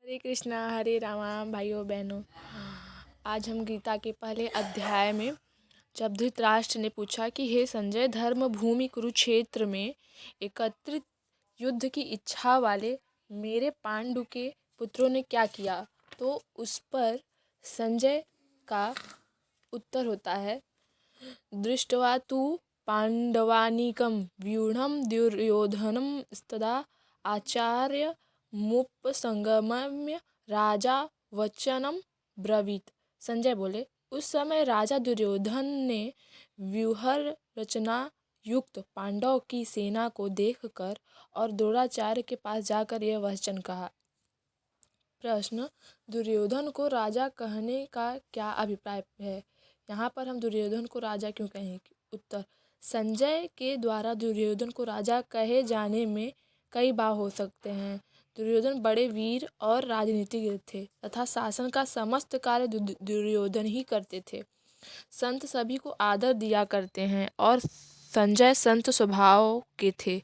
हरे कृष्णा हरे रामा भाइयों बहनों। आज हम गीता के पहले अध्याय में जब धृतराष्ट्र ने पूछा कि हे संजय, धर्म भूमि कुरुक्षेत्र में एकत्रित युद्ध की इच्छा वाले मेरे पांडु के पुत्रों ने क्या किया, तो उस पर संजय का उत्तर होता है, दृष्ट्वा तु पांडवानीकं व्यूढ़ं दुर्योधनं तदा आचार्यमुपसंगम्य राजा वचनम ब्रवीत। संजय बोले, उस समय राजा दुर्योधन ने व्यूह रचना युक्त पांडवों की सेना को देखकर और द्रोणाचार्य के पास जाकर यह वचन कहा। प्रश्न, दुर्योधन को राजा कहने का क्या अभिप्राय है? यहाँ पर हम दुर्योधन को राजा क्यों कहेंगे? उत्तर, संजय के द्वारा दुर्योधन को राजा कहे जाने में कई भाव हो सकते हैं। दुर्योधन बड़े वीर और राजनीतिज्ञ थे तथा शासन का समस्त कार्य दुर्योधन ही करते थे। संत सभी को आदर दिया करते हैं और संजय संत स्वभाव के थे।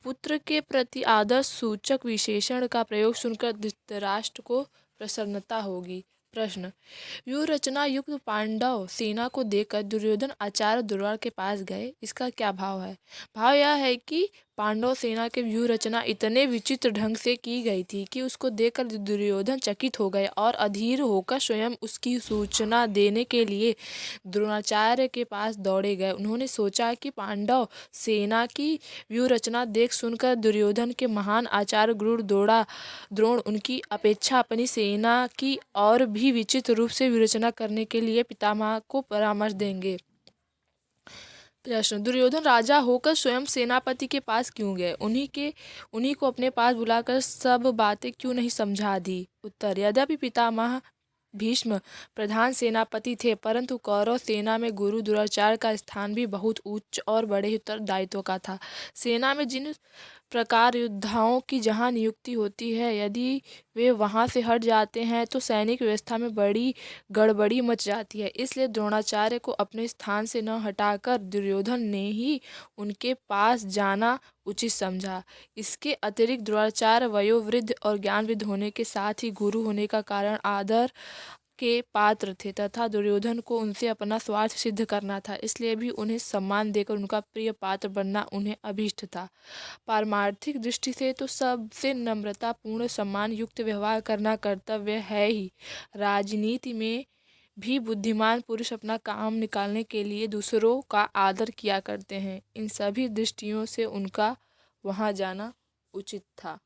पुत्र के प्रति आदर सूचक विशेषण का प्रयोग सुनकर धृतराष्ट्र को प्रसन्नता होगी। प्रश्न, व्यूह रचना युक्त पांडव सेना को देखकर दुर्योधन आचार्य द्रोण के पास गए, इसका क्या भाव है? भाव यह है कि पांडव सेना के व्यूह रचना इतने विचित्र ढंग से की गई थी कि उसको देखकर दुर्योधन चकित हो गए और अधीर होकर स्वयं उसकी सूचना देने के लिए द्रोणाचार्य के पास दौड़े गए। उन्होंने सोचा कि पांडव सेना की व्यूह रचना देख सुनकर दुर्योधन के महान आचार्य गुरु द्रोण उनकी अपेक्षा अपनी सेना की और भी विचित्र रूप से व्यूह रचना करने के लिए पितामह को परामर्श देंगे। प्रश्न, दुर्योधन राजा होकर स्वयं सेनापति के पास क्यों गए? उन्हीं को अपने पास बुलाकर सब बातें क्यों नहीं समझा दी? उत्तर, यद्यपि पितामह भीष्म प्रधान सेनापति थे, परंतु कौरव सेना में गुरु द्रोणाचार्य का स्थान भी बहुत उच्च और बड़े ही उत्तरदायित्व का था। सेना में जिन प्रकार योद्धाओं की जहाँ नियुक्ति होती है, यदि वे वहाँ से हट जाते हैं तो सैनिक व्यवस्था में बड़ी गड़बड़ी मच जाती है। इसलिए द्रोणाचार्य को अपने स्थान से न हटाकर दुर्योधन ने ही उनके पास जाना उचित समझा। इसके अतिरिक्त द्रोणाचार्य वयोवृद्ध और ज्ञानवृद्ध होने के साथ ही गुरु होने का कारण आदर के पात्र थे तथा दुर्योधन को उनसे अपना स्वार्थ सिद्ध करना था, इसलिए भी उन्हें सम्मान देकर उनका प्रिय पात्र बनना उन्हें अभीष्ट था। पारमार्थिक दृष्टि से तो सबसे नम्रतापूर्ण सम्मान युक्त व्यवहार करना कर्तव्य है ही। राजनीति में भी बुद्धिमान पुरुष अपना काम निकालने के लिए दूसरों का आदर किया करते हैं। इन सभी दृष्टियों से उनका वहाँ जाना उचित था।